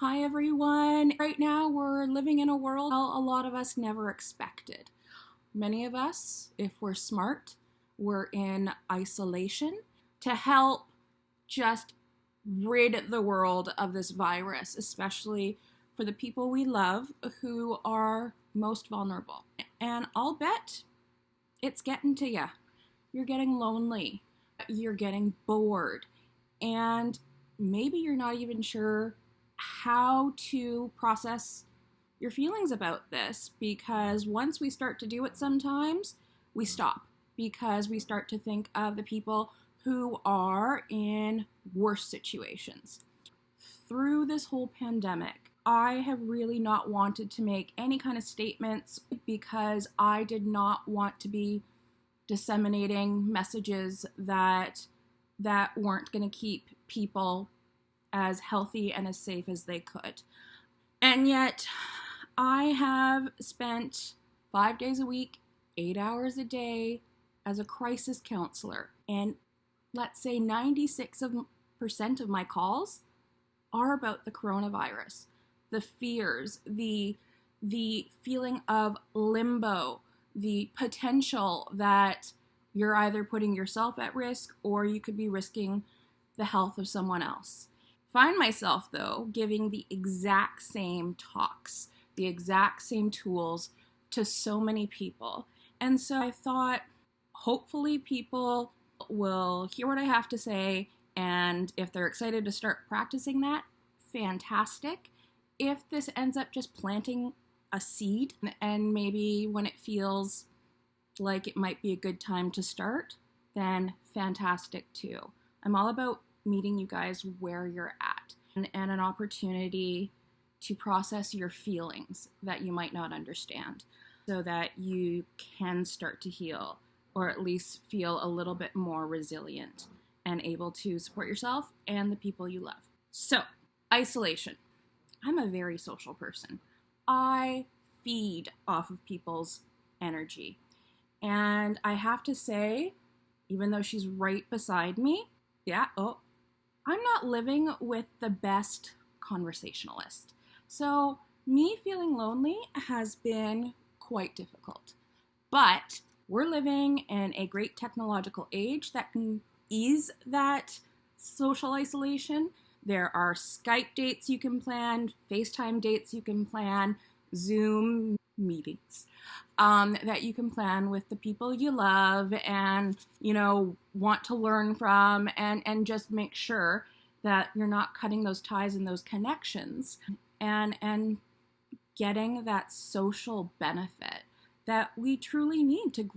Hi everyone. Right now we're living in a world a lot of us never expected. Many of us, if we're smart, we're in isolation to help just rid the world of this virus, especially for the people we love who are most vulnerable. And I'll bet it's getting to you. You're getting lonely, you're getting bored, and maybe you're not even sure how to process your feelings about this, because once we start to do it sometimes, we stop because we start to think of the people who are in worse situations. Through this whole pandemic, I have really not wanted to make any kind of statements because I did not want to be disseminating messages that weren't going to keep people as healthy and as safe as they could. And yet, I have spent 5 days a week, 8 hours a day as a crisis counselor. And let's say 96% of my calls are about the coronavirus. The fears, the feeling of limbo, the potential that you're either putting yourself at risk or you could be risking the health of someone else. Find myself, though, giving the exact same talks, the exact same tools to so many people. And so I thought, hopefully people will hear what I have to say, and if they're excited to start practicing that, fantastic. If this ends up just planting a seed, and maybe when it feels like it might be a good time to start, then fantastic too. I'm all about meeting you guys where you're at and an opportunity to process your feelings that you might not understand so that you can start to heal, or at least feel a little bit more resilient and able to support yourself and the people you love. So, isolation. I'm a very social person. I feed off of people's energy. And I have to say, even though she's right beside me, I'm not living with the best conversationalist. So me feeling lonely has been quite difficult. But we're living in a great technological age that can ease that social isolation. There are Skype dates you can plan, FaceTime dates you can plan, Zoom meetings that you can plan with the people you love and, want to learn from, and just make sure that you're not cutting those ties and those connections and getting that social benefit that we truly need to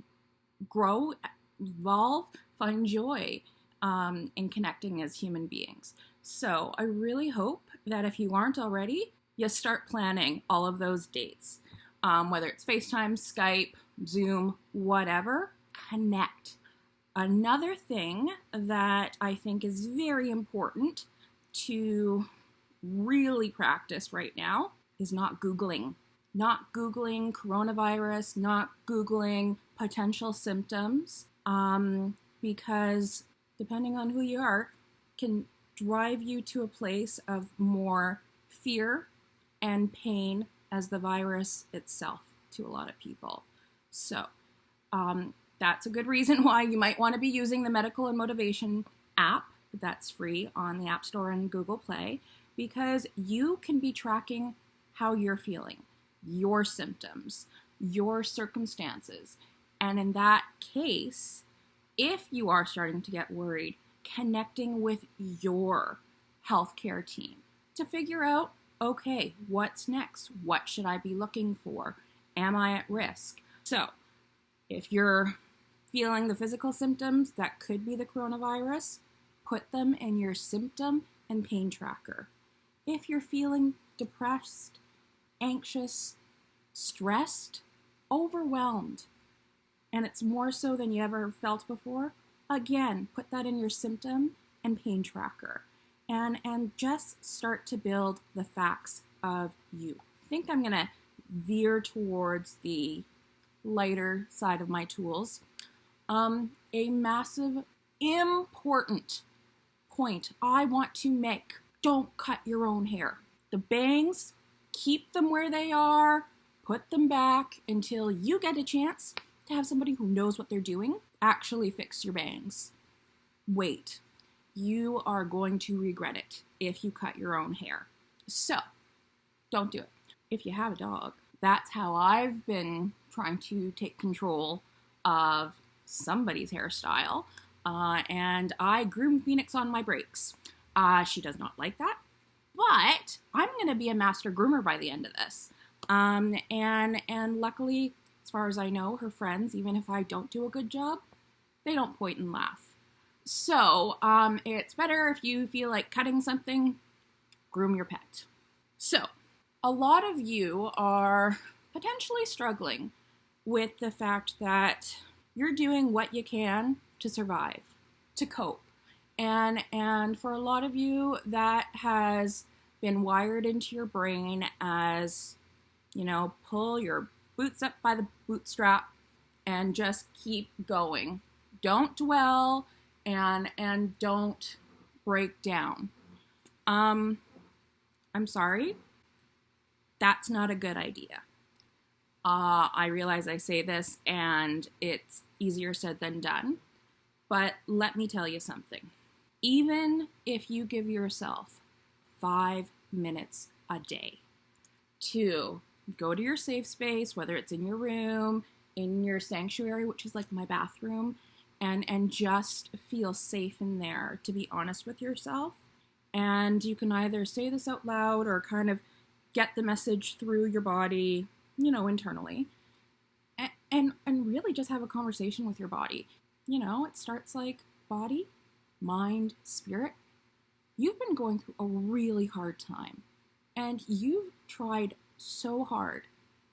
grow, evolve, find joy in connecting as human beings. So I really hope that if you aren't already, you start planning all of those dates. Whether it's FaceTime, Skype, Zoom, whatever, connect. Another thing that I think is very important to really practice right now is not Googling. Not Googling coronavirus, not Googling potential symptoms, because depending on who you are, can drive you to a place of more fear and pain as the virus itself to a lot of people. So that's a good reason why you might want to be using the Medical and Motivation app that's free on the App Store and Google Play, because you can be tracking how you're feeling, your symptoms, your circumstances. And in that case, if you are starting to get worried, connecting with your healthcare team to figure out, okay, what's next? What should I be looking for? Am I at risk? So, if you're feeling the physical symptoms that could be the coronavirus, put them in your symptom and pain tracker. If you're feeling depressed, anxious, stressed, overwhelmed, and it's more so than you ever felt before, again, put that in your symptom and pain tracker. And just start to build the facts of you. I think I'm going to veer towards the lighter side of my tools. A massive, important point I want to make: don't cut your own hair. The bangs, keep them where they are, put them back until you get a chance to have somebody who knows what they're doing actually fix your bangs. Wait, you are going to regret it if you cut your own hair. So, don't do it. If you have a dog, that's how I've been trying to take control of somebody's hairstyle. And I groom Phoenix on my breaks. She does not like that, but I'm going to be a master groomer by the end of this. And luckily, as far as I know, her friends, even if I don't do a good job, they don't point and laugh. So it's better if you feel like cutting something, groom your pet. So a lot of you are potentially struggling with the fact that you're doing what you can to survive, to cope. And for a lot of you, that has been wired into your brain as, pull your boots up by the bootstrap and just keep going. Don't dwell and don't break down. I'm sorry. That's not a good idea. I realize I say this and it's easier said than done, but let me tell you something. Even if you give yourself 5 minutes a day to go to your safe space, whether it's in your room, in your sanctuary, which is like my bathroom, and just feel safe in there, to be honest with yourself. And you can either say this out loud or kind of get the message through your body, internally. And really just have a conversation with your body. It starts like body, mind, spirit. You've been going through a really hard time. And you've tried so hard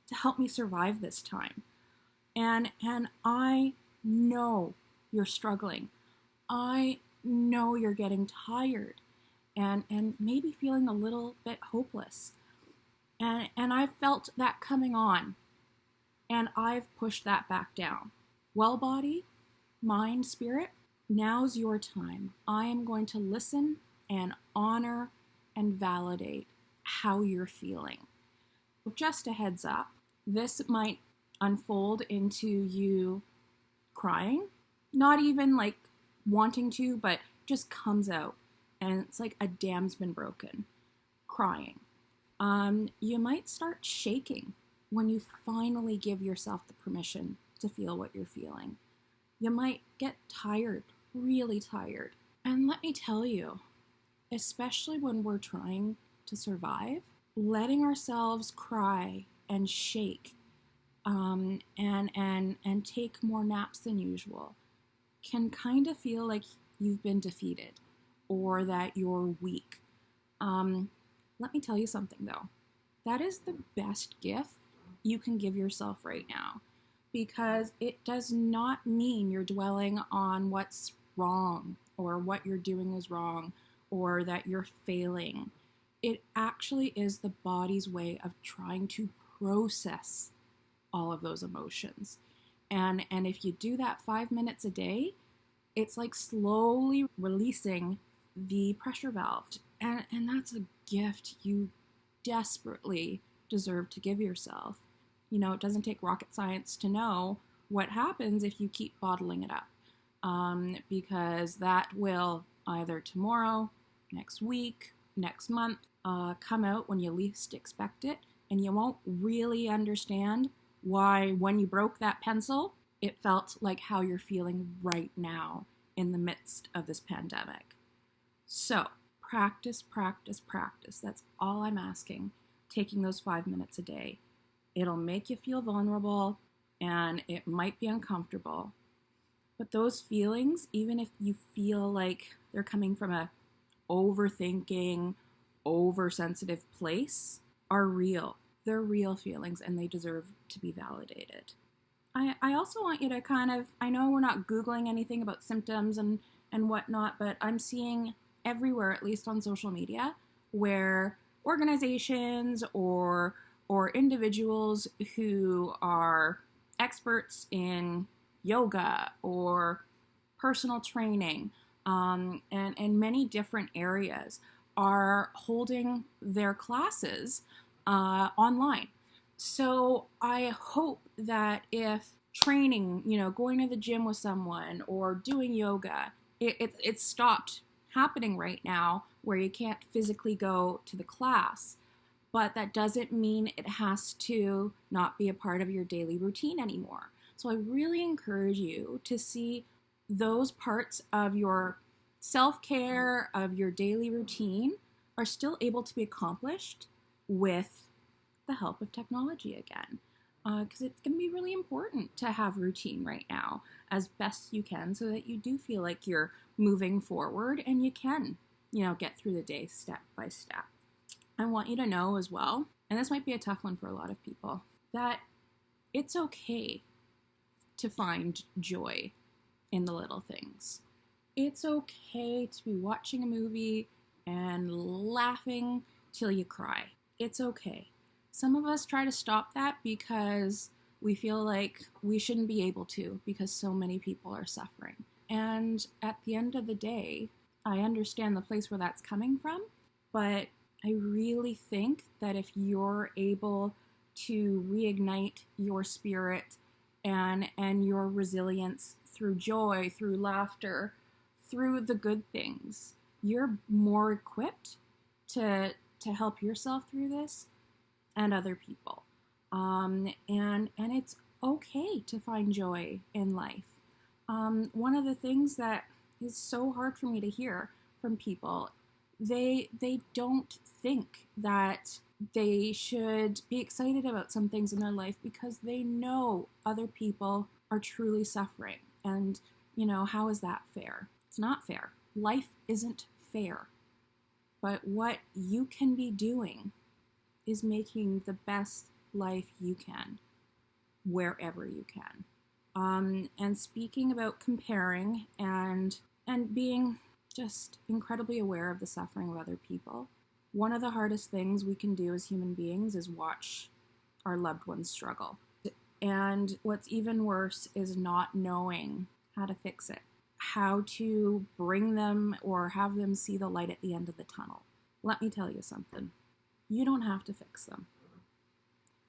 to help me survive this time. And I know you're struggling. I know you're getting tired and maybe feeling a little bit hopeless. And I've felt that coming on. And I've pushed that back down. Well, body, mind, spirit, now's your time. I am going to listen and honor and validate how you're feeling. Just a heads up, this might unfold into you crying, not even like wanting to, but just comes out and it's like a dam's been broken, crying. You might start shaking when you finally give yourself the permission to feel what you're feeling. You might get tired, really tired. And let me tell you, especially when we're trying to survive, letting ourselves cry and shake and take more naps than usual can kind of feel like you've been defeated or that you're weak. Let me tell you something though. That is the best gift you can give yourself right now, because it does not mean you're dwelling on what's wrong or what you're doing is wrong or that you're failing. It actually is the body's way of trying to process all of those emotions. And if you do that 5 minutes a day, it's like slowly releasing the pressure valve. And that's a gift you desperately deserve to give yourself. It doesn't take rocket science to know what happens if you keep bottling it up. Because that will either tomorrow, next week, next month, come out when you least expect it. And you won't really understand why when you broke that pencil, it felt like how you're feeling right now in the midst of this pandemic. So practice, practice, practice. That's all I'm asking. Taking those 5 minutes a day. It'll make you feel vulnerable and it might be uncomfortable. But those feelings, even if you feel like they're coming from a overthinking, oversensitive place, are real. They're real feelings and they deserve to be validated. I also want you to I know we're not Googling anything about symptoms and whatnot, but I'm seeing everywhere, at least on social media, where organizations or individuals who are experts in yoga or personal training and many different areas are holding their classes online. So I hope that if training, going to the gym with someone or doing yoga, it's stopped happening right now where you can't physically go to the class. But that doesn't mean it has to not be a part of your daily routine anymore. So I really encourage you to see those parts of your self-care, of your daily routine, are still able to be accomplished with the help of technology again. Because it's going to be really important to have routine right now as best you can so that you do feel like you're moving forward and you can, get through the day step by step. I want you to know as well, and this might be a tough one for a lot of people, that it's okay to find joy in the little things. It's okay to be watching a movie and laughing till you cry. It's okay. Some of us try to stop that because we feel like we shouldn't be able to because so many people are suffering. And at the end of the day, I understand the place where that's coming from, but I really think that if you're able to reignite your spirit and your resilience through joy, through laughter, through the good things, you're more equipped to help yourself through this and other people. And it's okay to find joy in life. One of the things that is so hard for me to hear from people, they don't think that they should be excited about some things in their life because they know other people are truly suffering. And, how is that fair? It's not fair. Life isn't fair. But what you can be doing is making the best life you can, wherever you can. And speaking about comparing and being just incredibly aware of the suffering of other people, one of the hardest things we can do as human beings is watch our loved ones struggle. And what's even worse is not knowing how to fix it, how to bring them or have them see the light at the end of the tunnel. Let me tell you something. You don't have to fix them.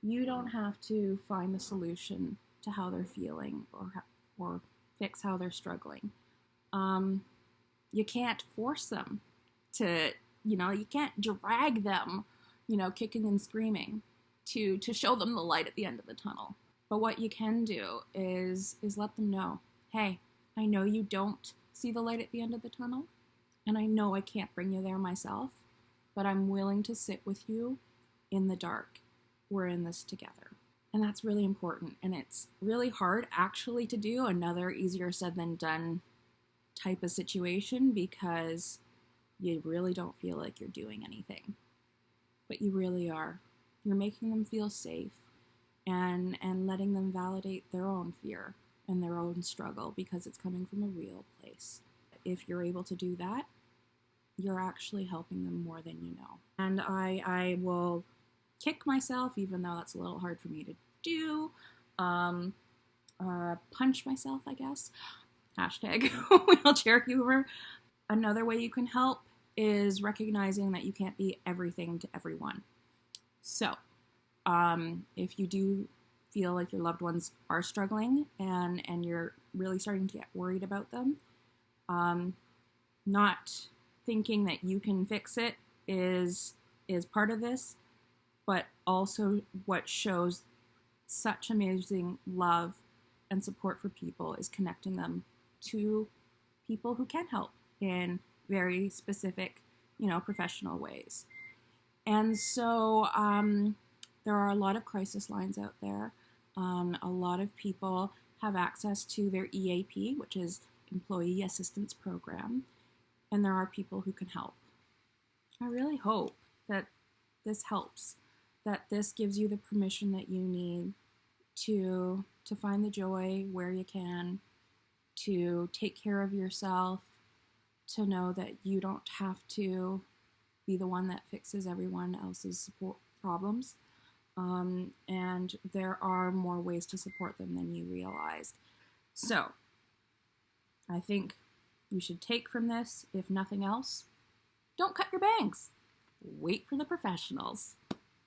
You don't have to find the solution to how they're feeling or fix how they're struggling. You can't force them to, you can't drag them, kicking and screaming to show them the light at the end of the tunnel. But what you can do is let them know, hey, I know you don't see the light at the end of the tunnel, and I know I can't bring you there myself, but I'm willing to sit with you in the dark. We're in this together. And that's really important. And it's really hard actually to do, another easier said than done type of situation, because you really don't feel like you're doing anything. But you really are. You're making them feel safe and letting them validate their own fear and their own struggle because it's coming from a real place. If you're able to do that, you're actually helping them more than you know. And I will kick myself, even though that's a little hard for me to do. Punch myself, I guess. Hashtag wheelchair humor. Another way you can help is recognizing that you can't be everything to everyone. So, if you do feel like your loved ones are struggling and you're really starting to get worried about them, not thinking that you can fix it is part of this, but also what shows such amazing love and support for people is connecting them to people who can help in very specific, professional ways. And so there are a lot of crisis lines out there. A lot of people have access to their EAP, which is Employee Assistance Program, and there are people who can help. I really hope that this helps, that this gives you the permission that you need to find the joy where you can, to take care of yourself, to know that you don't have to be the one that fixes everyone else's problems. And there are more ways to support them than you realized. So, I think you should take from this, if nothing else, Don't cut your bangs. Wait for the professionals.